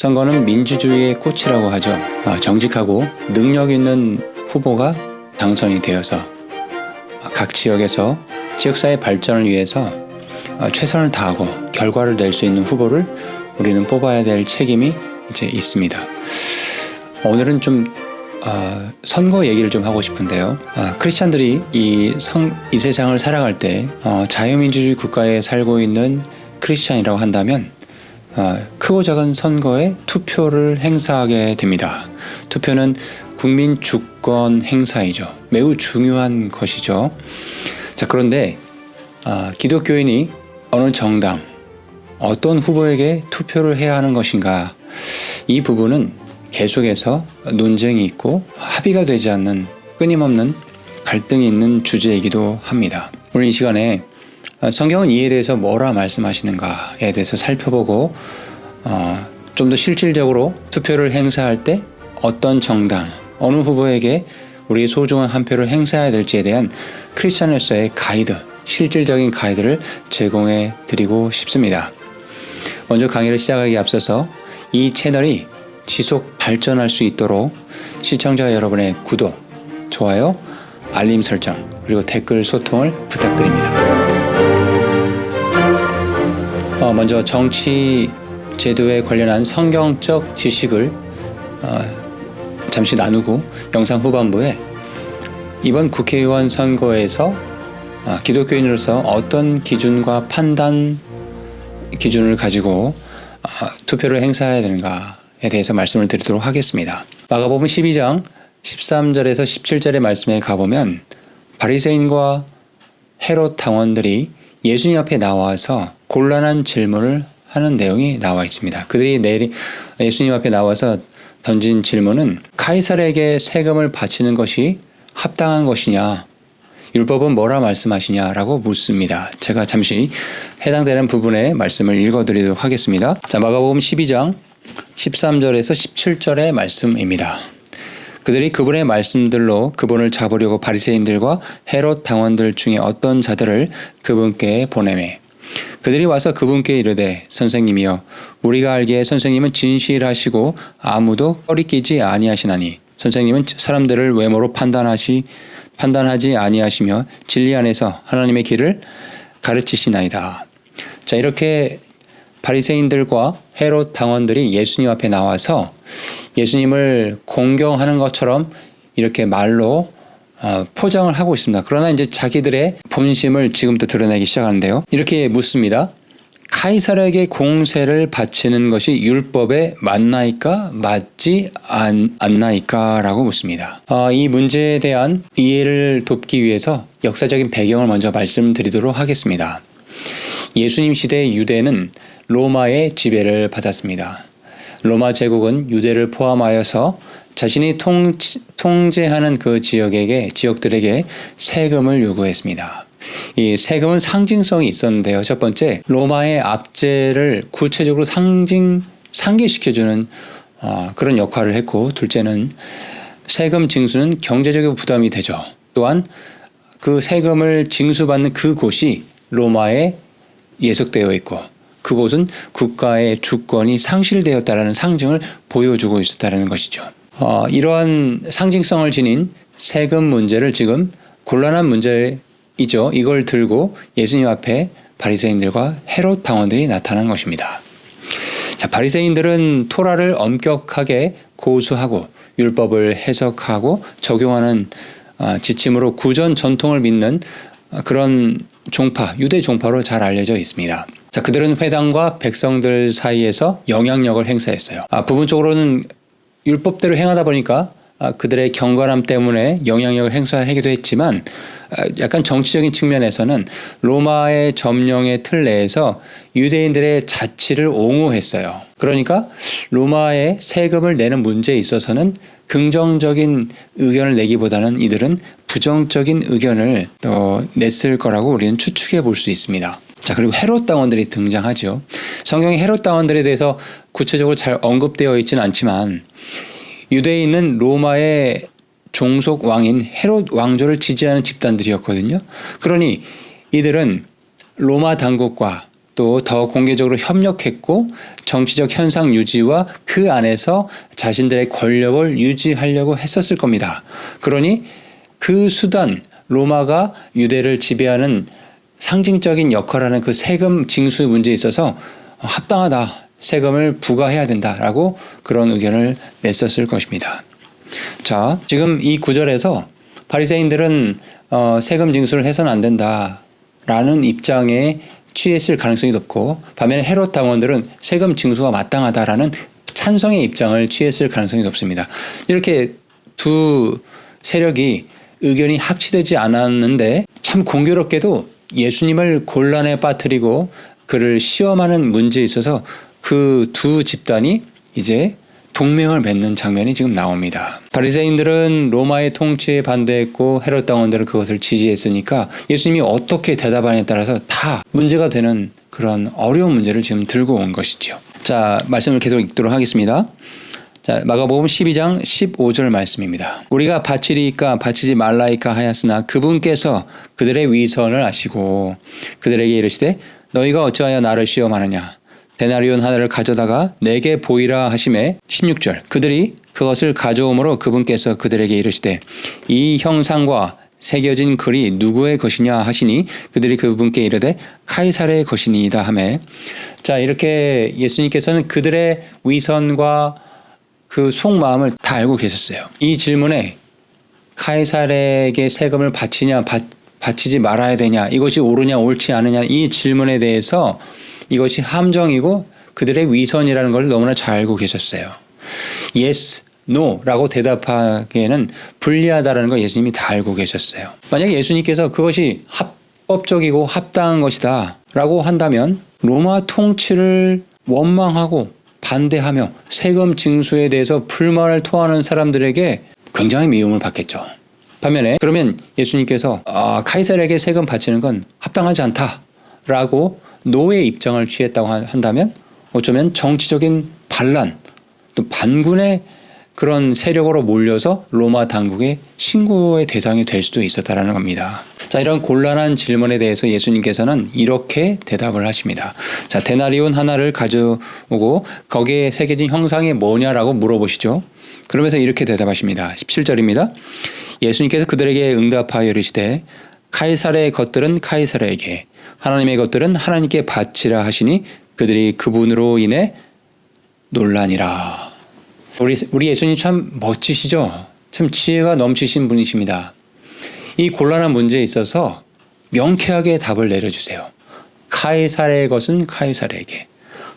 선거는 민주주의의 꽃이라고 하죠. 정직하고 능력 있는 후보가 당선이 되어서 각 지역에서 지역사회 발전을 위해서 최선을 다하고 결과를 낼 수 있는 후보를 우리는 뽑아야 될 책임이 이제 있습니다. 오늘은 좀 선거 얘기를 좀 하고 싶은데요. 크리스찬들이 이 세상을 살아갈 때 자유민주주의 국가에 살고 있는 크리스찬이라고 한다면 크고 작은 선거에 투표를 행사하게 됩니다. 투표는 국민 주권 행사이죠. 매우 중요한 것이죠. 자, 그런데 기독교인이 어느 정당, 어떤 후보에게 투표를 해야 하는 것인가, 이 부분은 계속해서 논쟁이 있고 합의가 되지 않는 끊임없는 갈등이 있는 주제이기도 합니다. 오늘 이 시간에 성경은 이에 대해서 뭐라 말씀하시는가에 대해서 살펴보고 좀 더 실질적으로 투표를 행사할 때 어떤 정당, 어느 후보에게 우리 소중한 한 표를 행사해야 될지에 대한 크리스찬으로서의 가이드, 실질적인 가이드를 제공해 드리고 싶습니다. 먼저 강의를 시작하기에 앞서서 이 채널이 지속 발전할 수 있도록 시청자 여러분의 구독, 좋아요, 알림 설정, 그리고 댓글 소통을 부탁드립니다. 먼저 정치 제도에 관련한 성경적 지식을 잠시 나누고 영상 후반부에 이번 국회의원 선거에서 기독교인으로서 어떤 기준과 판단 기준을 가지고 투표를 행사해야 되는가에 대해서 말씀을 드리도록 하겠습니다. 마가복음 12장 13절에서 17절의 말씀에 가보면 바리새인과 헤롯 당원들이 예수님 앞에 나와서 곤란한 질문을 하는 내용이 나와 있습니다. 그들이 예수님 앞에 나와서 던진 질문은 카이사르에게 세금을 바치는 것이 합당한 것이냐, 율법은 뭐라 말씀하시냐라고 묻습니다. 제가 잠시 해당되는 부분의 말씀을 읽어드리도록 하겠습니다. 자, 마가복음 12장 13절에서 17절의 말씀입니다. 그들이 그분의 말씀들로 그분을 잡으려고 바리새인들과 헤롯 당원들 중에 어떤 자들을 그분께 보내매 그들이 와서 그분께 이르되 선생님이여 우리가 알기에 선생님은 진실하시고 아무도 꺼리끼지 아니하시나니 선생님은 사람들을 외모로 판단하지 아니하시며 진리 안에서 하나님의 길을 가르치시나이다. 자, 이렇게 바리새인들과 헤롯 당원들이 예수님 앞에 나와서 예수님을 공경하는 것처럼 이렇게 말로 포장을 하고 있습니다. 그러나 이제 자기들의 본심을 지금부터 드러내기 시작하는데요. 이렇게 묻습니다. 카이사르에게 공세를 바치는 것이 율법에 맞나이까 맞지 않나이까 라고 묻습니다. 이 문제에 대한 이해를 돕기 위해서 역사적인 배경을 먼저 말씀드리도록 하겠습니다. 예수님 시대의 유대는 로마의 지배를 받았습니다. 로마 제국은 유대를 포함하여서 자신이 통제하는 그 지역들에게 세금을 요구했습니다. 이 세금은 상징성이 있었는데요. 첫 번째, 로마의 압제를 구체적으로 상기시켜주는 그런 역할을 했고, 둘째는 세금 징수는 경제적인 부담이 되죠. 또한 그 세금을 징수받는 그곳이 로마에 예속되어 있고 그곳은 국가의 주권이 상실되었다라는 상징을 보여주고 있었다는 것이죠. 이러한 상징성을 지닌 세금 문제를 지금 곤란한 문제이죠. 이걸 들고 예수님 앞에 바리새인들과 헤롯 당원들이 나타난 것입니다. 자, 바리새인들은 토라를 엄격하게 고수하고 율법을 해석하고 적용하는 지침으로 구전 전통을 믿는 그런 종파, 유대 종파로 잘 알려져 있습니다. 자, 그들은 회당과 백성들 사이에서 영향력을 행사했어요. 부분적으로는 율법대로 행하다 보니까 그들의 경건함 때문에 영향력을 행사하기도 했지만 약간 정치적인 측면에서는 로마의 점령의 틀 내에서 유대인들의 자치를 옹호했어요. 그러니까 로마의 세금을 내는 문제에 있어서는 긍정적인 의견을 내기보다는 이들은 부정적인 의견을 냈을 거라고 우리는 추측해 볼 수 있습니다. 자, 그리고 헤롯 당원들이 등장하죠. 성경에 헤롯 당원들에 대해서 구체적으로 잘 언급되어 있지는 않지만 유대에 있는 로마의 종속 왕인 헤롯 왕조를 지지하는 집단들이었거든요. 그러니 이들은 로마 당국과 또 더 공개적으로 협력했고 정치적 현상 유지와 그 안에서 자신들의 권력을 유지하려고 했었을 겁니다. 그러니 그 수단, 로마가 유대를 지배하는 상징적인 역할을 하는 그 세금 징수 문제에 있어서 합당하다, 세금을 부과해야 된다라고 그런 의견을 냈었을 것입니다. 자, 지금 이 구절에서 바리새인들은 세금 징수를 해서는 안 된다라는 입장에 취했을 가능성이 높고, 반면에 헤롯 당원들은 세금 징수가 마땅하다라는 찬성의 입장을 취했을 가능성이 높습니다. 이렇게 두 세력이 의견이 합치되지 않았는데 참 공교롭게도 예수님을 곤란에 빠뜨리고 그를 시험하는 문제에 있어서 그 두 집단이 이제 동맹을 맺는 장면이 지금 나옵니다. 바리새인들은 로마의 통치에 반대했고 헤롯 당원들은 그것을 지지했으니까 예수님이 어떻게 대답하냐에 따라서 다 문제가 되는 그런 어려운 문제를 지금 들고 온 것이죠. 자, 말씀을 계속 읽도록 하겠습니다. 자, 마가복음 12장 15절 말씀입니다. 우리가 바치리이까 바치지 말라이까 하였으나 그분께서 그들의 위선을 아시고 그들에게 이르시되 너희가 어찌하여 나를 시험하느냐. 데나리온 하나를 가져다가 내게 보이라 하시매 16절 그들이 그것을 가져오므로 그분께서 그들에게 이르시되 이 형상과 새겨진 글이 누구의 것이냐 하시니 그들이 그분께 이르되 카이사르의 것이니이다 하매. 자, 이렇게 예수님께서는 그들의 위선과 그 속마음을 다 알고 계셨어요. 이 질문에 카이사르에게 세금을 바치냐 바치지 말아야 되냐, 이것이 옳으냐 옳지 않으냐, 이 질문에 대해서 이것이 함정이고 그들의 위선이라는 걸 너무나 잘 알고 계셨어요. Yes, No라고 대답하기에는 불리하다는 걸 예수님이 다 알고 계셨어요. 만약에 예수님께서 그것이 합법적이고 합당한 것이다 라고 한다면 로마 통치를 원망하고 반대하며 세금 징수에 대해서 불만을 토하는 사람들에게 굉장히 미움을 받겠죠. 반면에 그러면 예수님께서 카이사르에게 세금 바치는 건 합당하지 않다라고 노의 입장을 취했다고 한다면 어쩌면 정치적인 반란 또 반군의 그런 세력으로 몰려서 로마 당국의 신고의 대상이 될 수도 있었다라는 겁니다. 자, 이런 곤란한 질문에 대해서 예수님께서는 이렇게 대답을 하십니다. 자, 데나리온 하나를 가져오고 거기에 새겨진 형상이 뭐냐라고 물어보시죠. 그러면서 이렇게 대답하십니다. 17절입니다. 예수님께서 그들에게 응답하여 이르시되 카이사르의 것들은 카이사르에게 하나님의 것들은 하나님께 바치라 하시니 그들이 그분으로 인해 놀라니라. 우리 예수님 참 멋지시죠? 참 지혜가 넘치신 분이십니다. 이 곤란한 문제에 있어서 명쾌하게 답을 내려주세요. 카이사르의 것은 카이사르에게,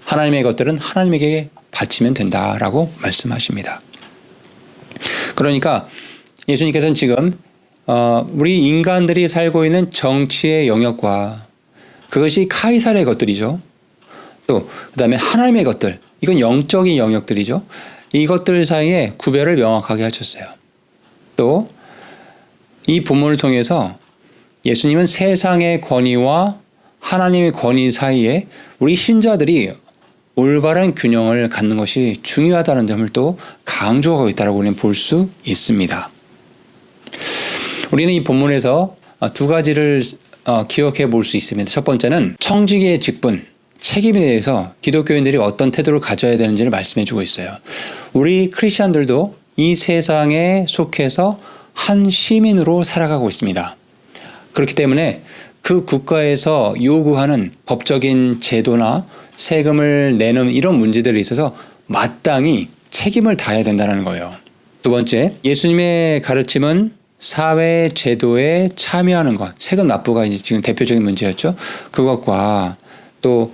하나님의 것들은 하나님에게 바치면 된다라고 말씀하십니다. 그러니까 예수님께서는 지금 우리 인간들이 살고 있는 정치의 영역과 그것이 카이사르의 것들이죠. 또 그다음에 하나님의 것들, 이건 영적인 영역들이죠. 이것들 사이에 구별을 명확하게 하셨어요. 또 이 본문을 통해서 예수님은 세상의 권위와 하나님의 권위 사이에 우리 신자들이 올바른 균형을 갖는 것이 중요하다는 점을 또 강조하고 있다고 우리는 볼 수 있습니다. 우리는 이 본문에서 두 가지를 기억해 볼 수 있습니다. 첫 번째는 청지기의 직분, 책임에 대해서 기독교인들이 어떤 태도를 가져야 되는지를 말씀해 주고 있어요. 우리 크리스천들도 이 세상에 속해서 한 시민으로 살아가고 있습니다. 그렇기 때문에 그 국가에서 요구하는 법적인 제도나 세금을 내는 이런 문제들에 있어서 마땅히 책임을 다해야 된다는 거예요. 두 번째, 예수님의 가르침은 사회 제도에 참여하는 것, 세금 납부가 지금 대표적인 문제였죠. 그것과 또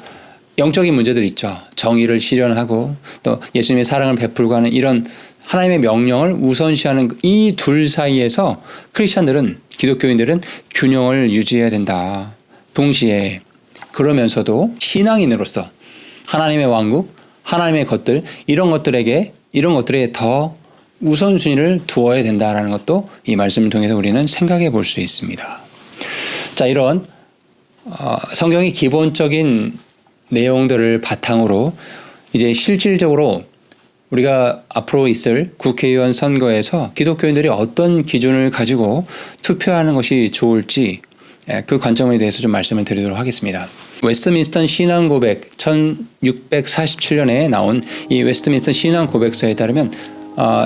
영적인 문제들 있죠. 정의를 실현하고 또 예수님의 사랑을 베풀고 하는 이런 하나님의 명령을 우선시하는 이 둘 사이에서 크리스천들은, 기독교인들은 균형을 유지해야 된다. 동시에 그러면서도 신앙인으로서 하나님의 왕국, 하나님의 것들, 이런 것들에 더 우선순위를 두어야 된다는 것도 이 말씀을 통해서 우리는 생각해 볼 수 있습니다. 자, 이런 성경의 기본적인 내용들을 바탕으로 이제 실질적으로 우리가 앞으로 있을 국회의원 선거에서 기독교인들이 어떤 기준을 가지고 투표하는 것이 좋을지 그 관점에 대해서 좀 말씀을 드리도록 하겠습니다. 웨스트민스터 신앙 고백 1647년에 나온 이 웨스트민스터 신앙 고백서에 따르면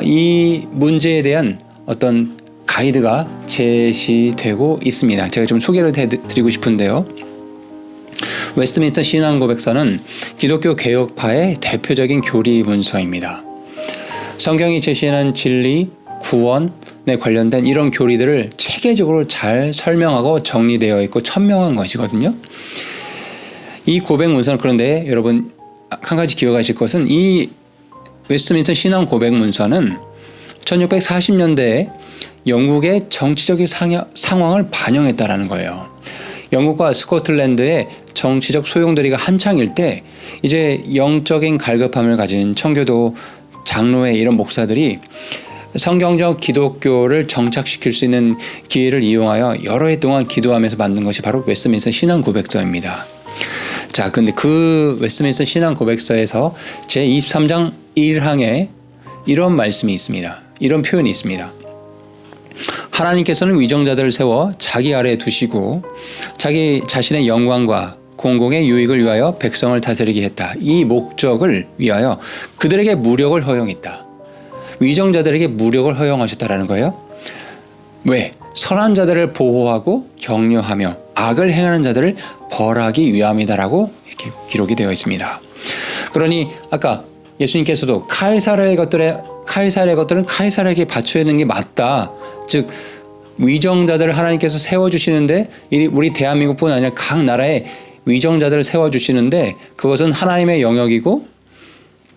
이 문제에 대한 어떤 가이드가 제시되고 있습니다. 제가 좀 소개를 해드리고 싶은데요. 웨스트민스터 신앙 고백서는 기독교 개혁파의 대표적인 교리 문서입니다. 성경이 제시하는 진리, 구원에 관련된 이런 교리들을 체계적으로 잘 설명하고 정리되어 있고 천명한 것이거든요. 이 고백 문서는, 그런데 여러분 한 가지 기억하실 것은 이 웨스트민스터 신앙 고백 문서는 1640년대에 영국의 정치적인 상황을 반영했다라는 거예요. 영국과 스코틀랜드의 정치적 소용돌이가 한창일 때 이제 영적인 갈급함을 가진 청교도 장로회 이런 목사들이 성경적 기독교를 정착시킬 수 있는 기회를 이용하여 여러 해 동안 기도하면서 만든 것이 바로 웨스트민스터 신앙 고백서입니다. 자, 근데 그 웨스트민스터 신앙 고백서에서 제23장 1항에 이런 말씀이 있습니다. 이런 표현이 있습니다. 하나님께서는 위정자들을 세워 자기 아래에 두시고 자기 자신의 영광과 공공의 유익을 위하여 백성을 다스리게 했다. 이 목적을 위하여 그들에게 무력을 허용했다. 위정자들에게 무력을 허용하셨다라는 거예요. 왜? 선한 자들을 보호하고 격려하며 악을 행하는 자들을 벌하기 위함이다라고 이렇게 기록이 되어 있습니다. 그러니 아까 예수님께서도 카이사르의 것들은 카이사르에게 바쳐야 하는 게 맞다. 즉 위정자들을 하나님께서 세워주시는데 우리 대한민국뿐 아니라 각 나라에 위정자들을 세워주시는데 그것은 하나님의 영역이고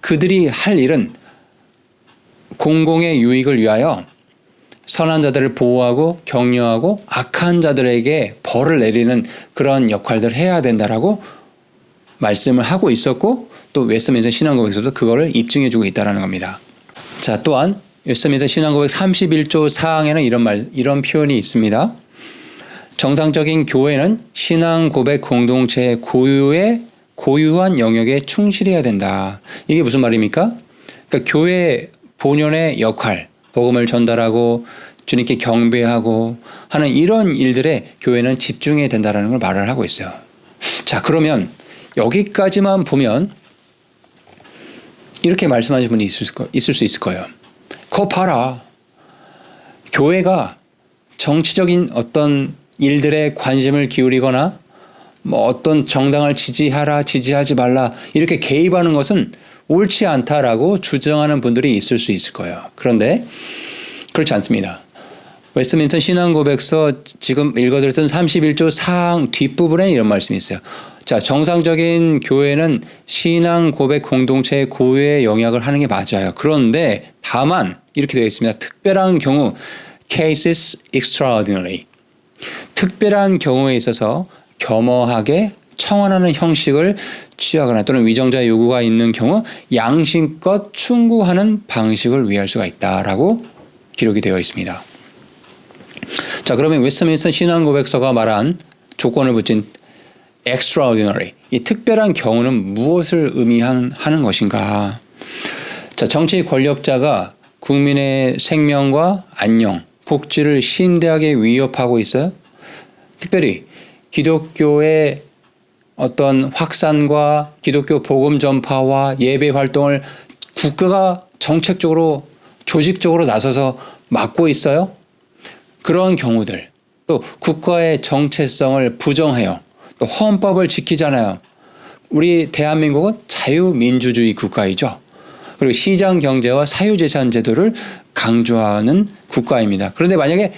그들이 할 일은 공공의 유익을 위하여 선한 자들을 보호하고 격려하고 악한 자들에게 벌을 내리는 그런 역할들을 해야 된다라고 말씀을 하고 있었고 또 웨스트민스터 신앙고백에서도 그거를 입증해주고 있다는 겁니다. 자, 또한 웨스트민스터 신앙고백 31조 4항에는 이런 표현이 있습니다. 정상적인 교회는 신앙고백 공동체의 고유한 영역에 충실해야 된다. 이게 무슨 말입니까? 그러니까 교회 본연의 역할, 복음을 전달하고 주님께 경배하고 하는 이런 일들에 교회는 집중해야 된다는 걸 말을 하고 있어요. 자, 그러면 여기까지만 보면 이렇게 말씀하신 분이 있을 수 있을 거예요. 그거 봐라. 교회가 정치적인 어떤 일들에 관심을 기울이거나 뭐 어떤 정당을 지지하라, 지지하지 말라 이렇게 개입하는 것은 옳지 않다라고 주장하는 분들이 있을 수 있을 거예요. 그런데 그렇지 않습니다. 웨스트민스터 신앙고백서 지금 읽어드렸던 31조 4항 뒷부분에 이런 말씀이 있어요. 자, 정상적인 교회는 신앙고백 공동체의 고유의 영역을 하는 게 맞아요. 그런데 다만 이렇게 되어 있습니다. 특별한 경우 cases extraordinary. 특별한 경우에 있어서 겸허하게 청원하는 형식을 취하거나 또는 위정자의 요구가 있는 경우 양심껏 충고하는 방식을 위할 수가 있다라고 기록이 되어 있습니다. 자, 그러면 웨스트민스터 신앙고백서가 말한 조건을 붙인 extraordinary, 이 특별한 경우는 무엇을 의미하는 것인가? 자, 정치 권력자가 국민의 생명과 안녕, 복지를 심대하게 위협하고 있어요. 특별히 기독교의 어떤 확산과 기독교 복음 전파와 예배 활동을 국가가 정책적으로 조직적으로 나서서 막고 있어요. 그런 경우들, 또 국가의 정체성을 부정해요. 또 헌법을 지키잖아요. 우리 대한민국은 자유민주주의 국가이죠. 그리고 시장 경제와 사유재산 제도를 강조하는 국가입니다. 그런데 만약에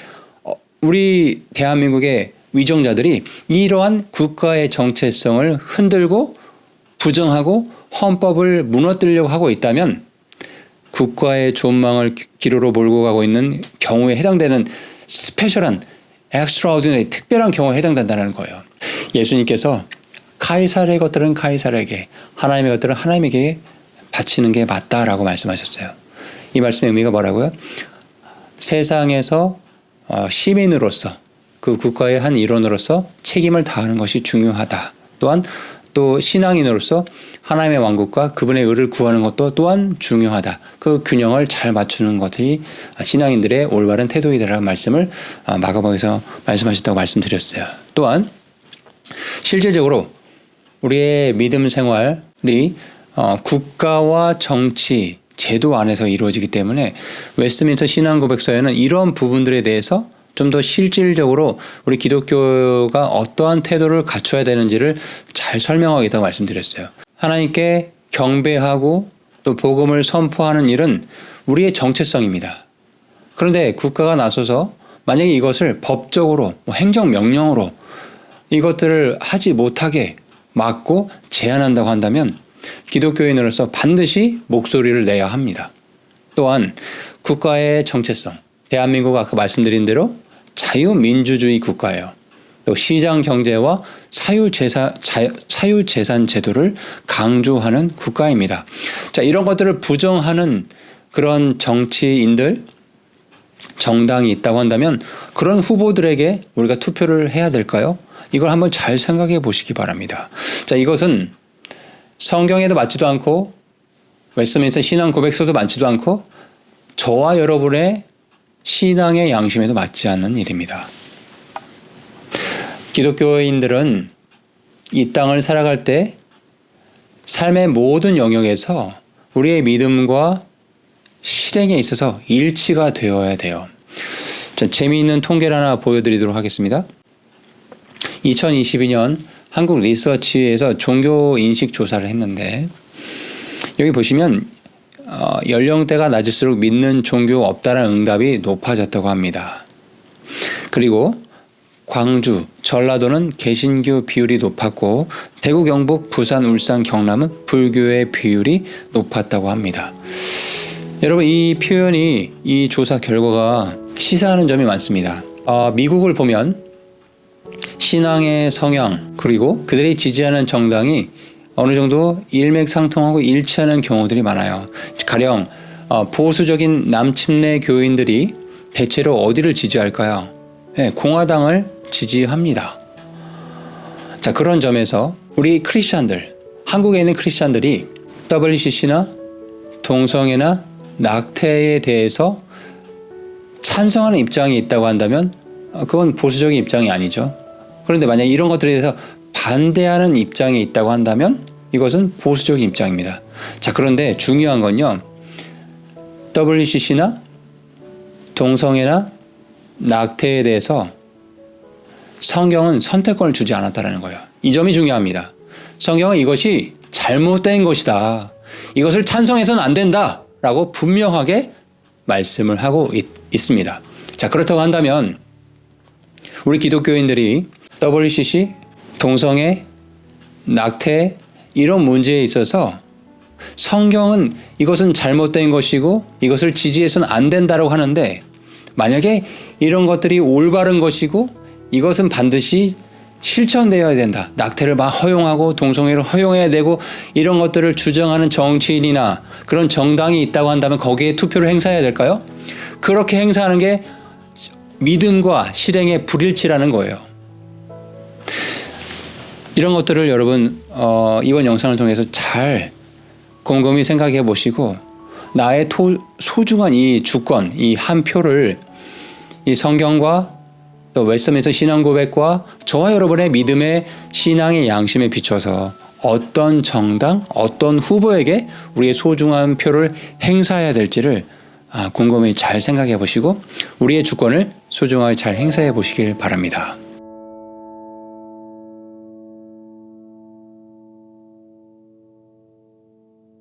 우리 대한민국의 위정자들이 이러한 국가의 정체성을 흔들고 부정하고 헌법을 무너뜨리려고 하고 있다면 국가의 존망을 기로로 몰고 가고 있는 경우에 해당되는 스페셜한 extraordinary, 특별한 경우에 해당된다는 거예요. 예수님께서 카이사르의 것들은 카이사르에게, 하나님의 것들은 하나님에게 바치는 게 맞다라고 말씀하셨어요. 이 말씀의 의미가 뭐라고요? 세상에서 시민으로서 그 국가의 한 일원으로서 책임을 다하는 것이 중요하다. 또한 또 신앙인으로서 하나님의 왕국과 그분의 의를 구하는 것도 또한 중요하다. 그 균형을 잘 맞추는 것이 신앙인들의 올바른 태도이다라는 말씀을 마가복음에서 말씀하셨다고 말씀드렸어요. 또한 실질적으로 우리의 믿음 생활이 국가와 정치, 제도 안에서 이루어지기 때문에 웨스트민스터 신앙고백서에는 이런 부분들에 대해서 좀 더 실질적으로 우리 기독교가 어떠한 태도를 갖춰야 되는지를 잘 설명하겠다고 말씀드렸어요. 하나님께 경배하고 또 복음을 선포하는 일은 우리의 정체성입니다. 그런데 국가가 나서서 만약에 이것을 법적으로 행정명령으로 이것들을 하지 못하게 막고 제한한다고 한다면 기독교인으로서 반드시 목소리를 내야 합니다. 또한 국가의 정체성, 대한민국 아까 말씀드린 대로 자유민주주의 국가예요. 또 시장 경제와 사유재산 제도를 강조하는 국가입니다. 자, 이런 것들을 부정하는 그런 정치인들, 정당이 있다고 한다면 그런 후보들에게 우리가 투표를 해야 될까요? 이걸 한번 잘 생각해 보시기 바랍니다. 자, 이것은 성경에도 맞지도 않고 웨스트민스터 신앙 고백서도 맞지도 않고 저와 여러분의 신앙의 양심에도 맞지 않는 일입니다. 기독교인들은 이 땅을 살아갈 때 삶의 모든 영역에서 우리의 믿음과 실행에 있어서 일치가 되어야 돼요. 자, 재미있는 통계를 하나 보여드리도록 하겠습니다. 2022년 한국 리서치에서 종교 인식 조사를 했는데 여기 보시면 연령대가 낮을수록 믿는 종교 없다라는 응답이 높아졌다고 합니다. 그리고 광주, 전라도는 개신교 비율이 높았고 대구, 경북, 부산, 울산, 경남은 불교의 비율이 높았다고 합니다. 여러분, 이 표현이 이 조사 결과가 시사하는 점이 많습니다. 미국을 보면 신앙의 성향 그리고 그들이 지지하는 정당이 어느 정도 일맥상통하고 일치하는 경우들이 많아요. 가령 보수적인 남침내 교인들이 대체로 어디를 지지할까요? 네, 공화당을 지지합니다. 자, 그런 점에서 우리 크리스찬들, 한국에 있는 크리스찬들이 WCC나 동성애나 낙태에 대해서 찬성하는 입장이 있다고 한다면 그건 보수적인 입장이 아니죠. 그런데 만약 이런 것들에 대해서 반대하는 입장이 있다고 한다면 이것은 보수적인 입장입니다. 자, 그런데 중요한 건요. WCC나 동성애나 낙태에 대해서 성경은 선택권을 주지 않았다는 거예요. 이 점이 중요합니다. 성경은 이것이 잘못된 것이다. 이것을 찬성해서는 안 된다. 라고 분명하게 말씀을 하고 있습니다. 자, 그렇다고 한다면 우리 기독교인들이 WCC, 동성애, 낙태 이런 문제에 있어서 성경은 이것은 잘못된 것이고 이것을 지지해서는 안 된다고 하는데 만약에 이런 것들이 올바른 것이고 이것은 반드시 실천되어야 된다. 낙태를 막 허용하고 동성애를 허용해야 되고 이런 것들을 주장하는 정치인이나 그런 정당이 있다고 한다면 거기에 투표를 행사해야 될까요? 그렇게 행사하는 게 믿음과 실행의 불일치라는 거예요. 이런 것들을 여러분 이번 영상을 통해서 잘 곰곰이 생각해 보시고 나의 소중한 이 주권, 이 한 표를 이 성경과 또 웨스트민스터 신앙 고백과 저와 여러분의 믿음의 신앙의 양심에 비춰서 어떤 정당, 어떤 후보에게 우리의 소중한 표를 행사해야 될지를 곰곰이 잘 생각해 보시고 우리의 주권을 소중하게 잘 행사해 보시길 바랍니다.